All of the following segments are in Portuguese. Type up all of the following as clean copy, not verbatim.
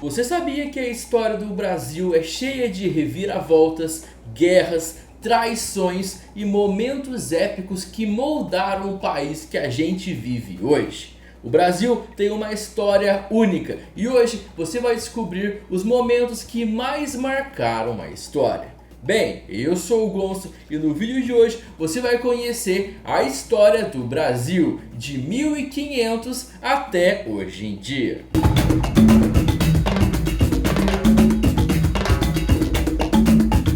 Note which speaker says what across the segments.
Speaker 1: Você sabia que a história do Brasil é cheia de reviravoltas, guerras, traições e momentos épicos que moldaram o país que a gente vive hoje? O Brasil tem uma história única e hoje você vai descobrir os momentos que mais marcaram a história. Bem, eu sou o Gonçalo e no vídeo de hoje você vai conhecer a história do Brasil de 1500 até hoje em dia.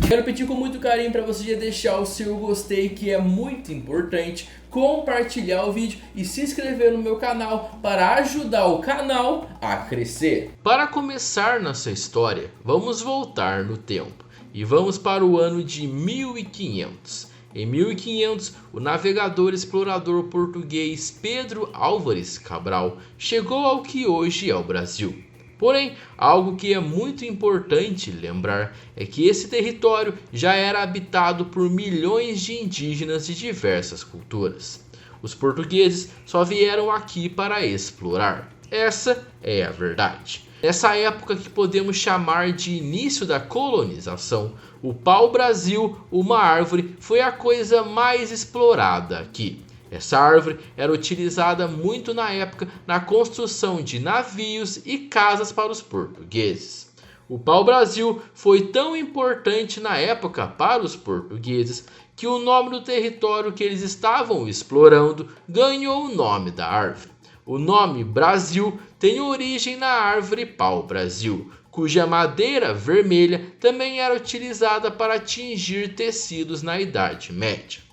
Speaker 1: Quero pedir com muito carinho para você já deixar o seu gostei, que é muito importante, compartilhar o vídeo e se inscrever no meu canal para ajudar o canal a crescer. Para começar nossa história, vamos voltar no tempo e vamos para o ano de 1500. Em 1500, o navegador explorador português Pedro Álvares Cabral chegou ao que hoje é o Brasil. Porém, algo que é muito importante lembrar é que esse território já era habitado por milhões de indígenas de diversas culturas. Os portugueses só vieram aqui para explorar. Essa é a verdade. Nessa época que podemos chamar de início da colonização, o pau-brasil, uma árvore, foi a coisa mais explorada aqui. Essa árvore era utilizada muito na época na construção de navios e casas para os portugueses. O pau-brasil foi tão importante na época para os portugueses que o nome do território que eles estavam explorando ganhou o nome da árvore. O nome Brasil tem origem na árvore pau-brasil, cuja madeira vermelha também era utilizada para tingir tecidos na Idade Média.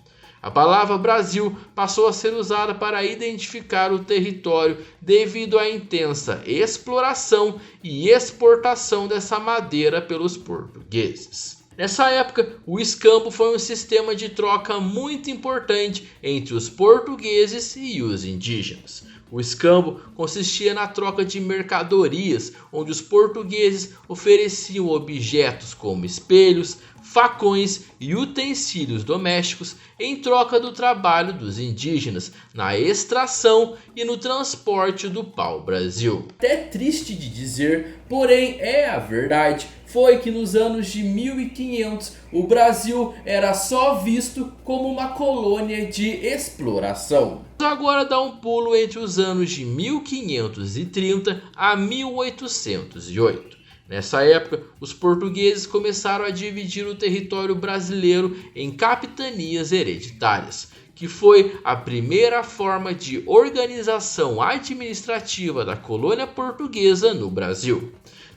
Speaker 1: A palavra Brasil passou a ser usada para identificar o território devido à intensa exploração e exportação dessa madeira pelos portugueses. Nessa época, o escambo foi um sistema de troca muito importante entre os portugueses e os indígenas. O escambo consistia na troca de mercadorias, onde os portugueses ofereciam objetos como espelhos, facões e utensílios domésticos em troca do trabalho dos indígenas na extração e no transporte do pau-brasil. Até triste de dizer, porém é a verdade, foi que nos anos de 1500 o Brasil era só visto como uma colônia de exploração. Vamos agora dar um pulo entre os anos de 1530 a 1808. Nessa época, os portugueses começaram a dividir o território brasileiro em capitanias hereditárias, que foi a primeira forma de organização administrativa da colônia portuguesa no Brasil.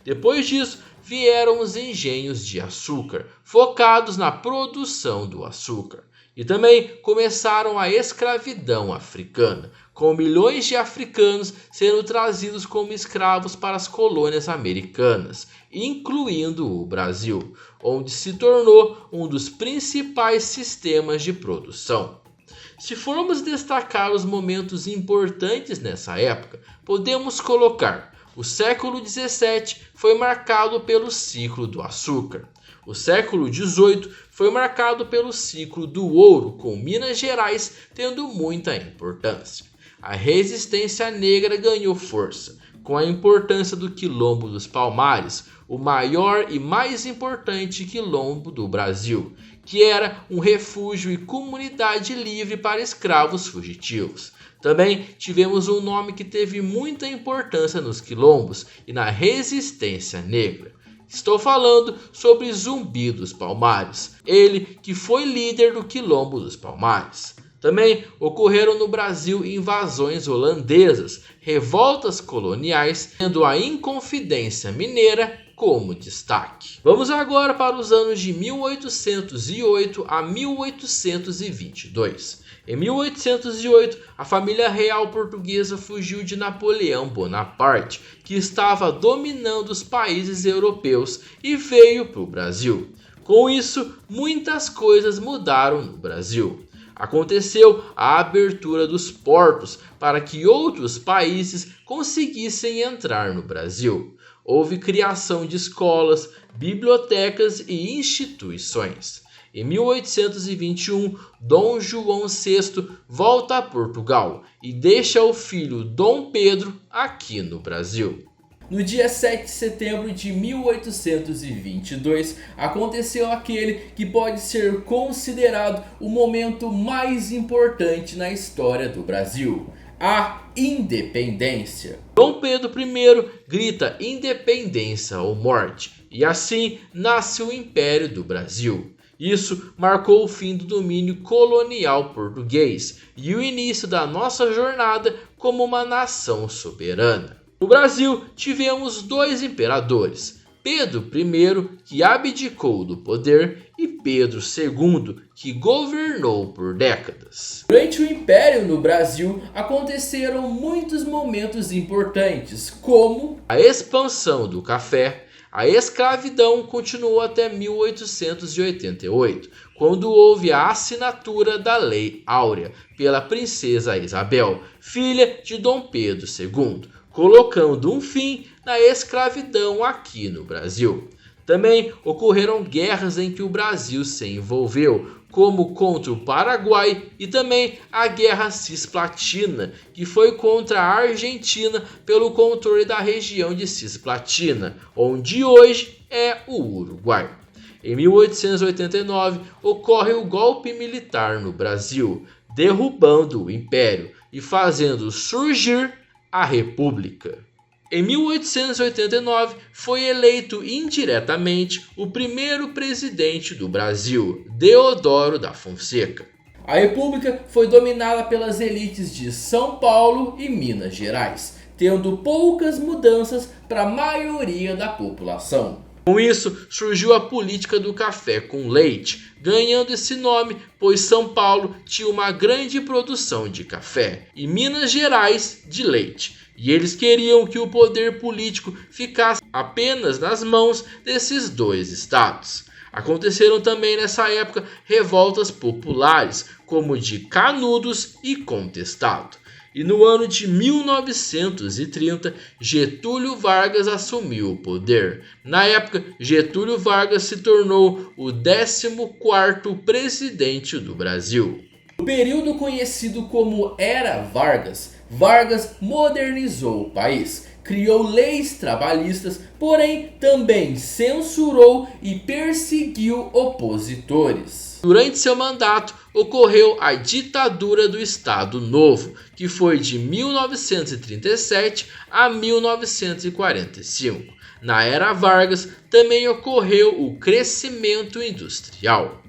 Speaker 1: Depois disso, vieram os engenhos de açúcar, focados na produção do açúcar. E também começaram a escravidão africana, com milhões de africanos sendo trazidos como escravos para as colônias americanas, incluindo o Brasil, onde se tornou um dos principais sistemas de produção. Se formos destacar os momentos importantes nessa época, podemos colocar: o século XVII foi marcado pelo ciclo do açúcar. O século XVIII foi marcado pelo ciclo do ouro, com Minas Gerais tendo muita importância. A resistência negra ganhou força, com a importância do Quilombo dos Palmares, o maior e mais importante quilombo do Brasil, que era um refúgio e comunidade livre para escravos fugitivos. Também tivemos um nome que teve muita importância nos quilombos e na resistência negra. Estou falando sobre Zumbi dos Palmares, ele que foi líder do Quilombo dos Palmares. Também ocorreram no Brasil invasões holandesas, revoltas coloniais, tendo a Inconfidência Mineira como destaque. Vamos agora para os anos de 1808 a 1822. Em 1808, a família real portuguesa fugiu de Napoleão Bonaparte, que estava dominando os países europeus, e veio para o Brasil. Com isso, muitas coisas mudaram no Brasil. Aconteceu a abertura dos portos para que outros países conseguissem entrar no Brasil. Houve criação de escolas, bibliotecas e instituições. Em 1821, Dom João VI volta a Portugal e deixa o filho Dom Pedro aqui no Brasil. No dia 7 de setembro de 1822, aconteceu aquele que pode ser considerado o momento mais importante na história do Brasil: a independência. Dom Pedro I grita independência ou morte, e assim nasce o Império do Brasil. Isso marcou o fim do domínio colonial português e o início da nossa jornada como uma nação soberana. No Brasil, tivemos dois imperadores: Pedro I, que abdicou do poder, e Pedro II, que governou por décadas. Durante o Império no Brasil, aconteceram muitos momentos importantes, como a expansão do café. A escravidão continuou até 1888, quando houve a assinatura da Lei Áurea pela princesa Isabel, filha de Dom Pedro II, colocando um fim na escravidão aqui no Brasil. Também ocorreram guerras em que o Brasil se envolveu, como contra o Paraguai e também a Guerra Cisplatina, que foi contra a Argentina pelo controle da região de Cisplatina, onde hoje é o Uruguai. Em 1889 ocorre o golpe militar no Brasil, derrubando o Império e fazendo surgir a República. Em 1889 foi eleito indiretamente o primeiro presidente do Brasil, Deodoro da Fonseca. A República foi dominada pelas elites de São Paulo e Minas Gerais, tendo poucas mudanças para a maioria da população. Com isso, surgiu a política do café com leite, ganhando esse nome pois São Paulo tinha uma grande produção de café e Minas Gerais de leite. E eles queriam que o poder político ficasse apenas nas mãos desses dois estados. Aconteceram também nessa época revoltas populares, como de Canudos e Contestado. E no ano de 1930, Getúlio Vargas assumiu o poder. Na época, Getúlio Vargas se tornou o 14º presidente do Brasil. No período conhecido como Era Vargas, Vargas modernizou o país, criou leis trabalhistas, porém também censurou e perseguiu opositores. Durante seu mandato, ocorreu a ditadura do Estado Novo, que foi de 1937 a 1945. Na Era Vargas, também ocorreu o crescimento industrial.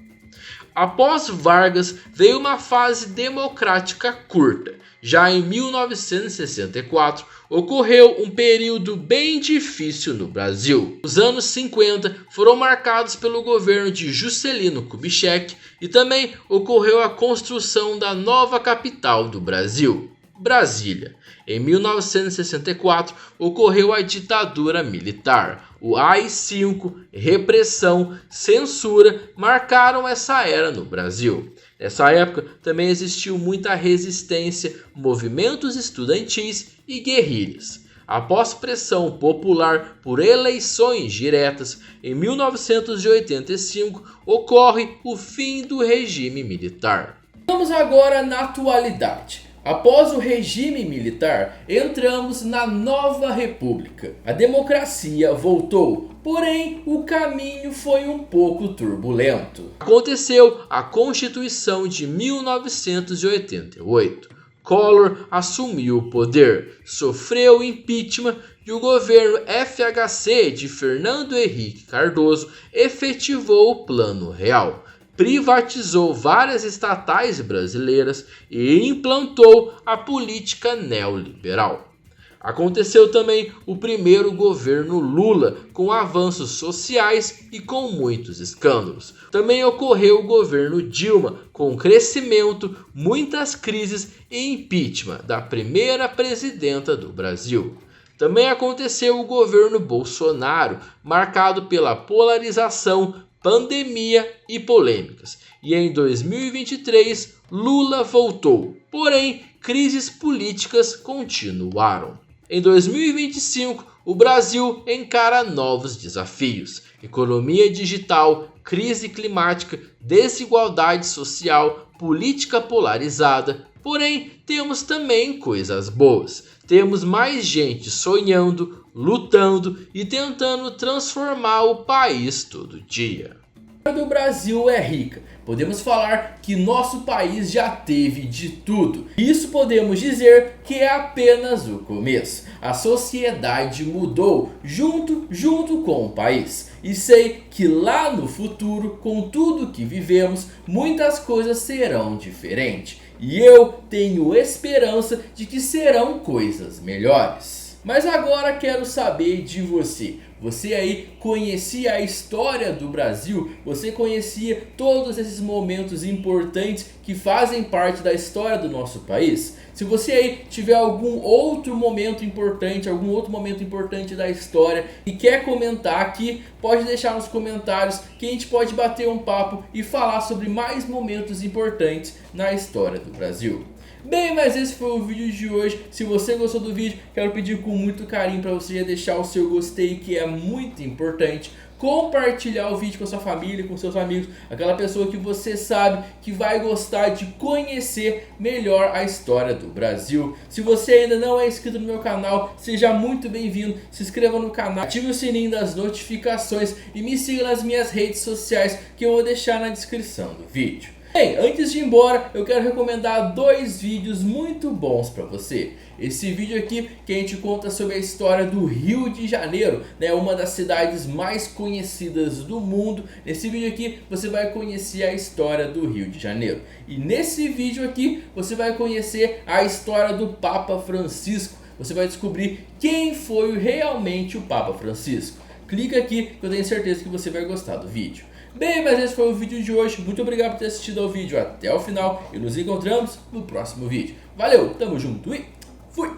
Speaker 1: Após Vargas, veio uma fase democrática curta. Já em 1964, ocorreu um período bem difícil no Brasil. Os anos 50 foram marcados pelo governo de Juscelino Kubitschek e também ocorreu a construção da nova capital do Brasil, Brasília. Em 1964, ocorreu a ditadura militar. O AI-5, repressão, censura marcaram essa era no Brasil. Nessa época também existiu muita resistência, movimentos estudantis e guerrilhas. Após pressão popular por eleições diretas, em 1985 ocorre o fim do regime militar. Vamos agora na atualidade. Após o regime militar, entramos na nova república. A democracia voltou, porém o caminho foi um pouco turbulento. Aconteceu a Constituição de 1988. Collor assumiu o poder, sofreu impeachment e o governo FHC de Fernando Henrique Cardoso efetivou o Plano Real. Privatizou várias estatais brasileiras e implantou a política neoliberal. Aconteceu também o primeiro governo Lula, com avanços sociais e com muitos escândalos. Também ocorreu o governo Dilma, com crescimento, muitas crises e impeachment da primeira presidenta do Brasil. Também aconteceu o governo Bolsonaro, marcado pela polarização, pandemia e polêmicas. E em 2023, Lula voltou, porém crises políticas continuaram. Em 2025, o Brasil encara novos desafios: economia digital, crise climática, desigualdade social, política polarizada, Porém, temos também coisas boas. Temos mais gente sonhando, lutando e tentando transformar o país todo dia. A história do Brasil é rica. Podemos falar que nosso país já teve de tudo. Isso podemos dizer que é apenas o começo. A sociedade mudou junto com o país. E sei que lá no futuro, com tudo que vivemos, muitas coisas serão diferentes. E eu tenho esperança de que serão coisas melhores. Mas agora quero saber de você. Você aí conhecia a história do Brasil? Você conhecia todos esses momentos importantes que fazem parte da história do nosso país? Se você aí tiver algum outro momento importante da história e quer comentar aqui, pode deixar nos comentários que a gente pode bater um papo e falar sobre mais momentos importantes na história do Brasil. Bem, mas esse foi o vídeo de hoje. Se você gostou do vídeo, quero pedir com muito carinho para você já deixar o seu gostei, que é muito importante. Compartilhar o vídeo com a sua família, com seus amigos, aquela pessoa que você sabe que vai gostar de conhecer melhor a história do Brasil. Se você ainda não é inscrito no meu canal, seja muito bem-vindo. Se inscreva no canal, ative o sininho das notificações e me siga nas minhas redes sociais que eu vou deixar na descrição do vídeo. Bem, antes de ir embora, eu quero recomendar dois vídeos muito bons para você. Esse vídeo aqui que a gente conta sobre a história do Rio de Janeiro, né, uma das cidades mais conhecidas do mundo. Nesse vídeo aqui você vai conhecer a história do Rio de Janeiro. E nesse vídeo aqui você vai conhecer a história do Papa Francisco. Você vai descobrir quem foi realmente o Papa Francisco. Clica aqui que eu tenho certeza que você vai gostar do vídeo. Bem, mas esse foi o vídeo de hoje. Muito obrigado por ter assistido ao vídeo até o final. E nos encontramos no próximo vídeo. Valeu, tamo junto e fui!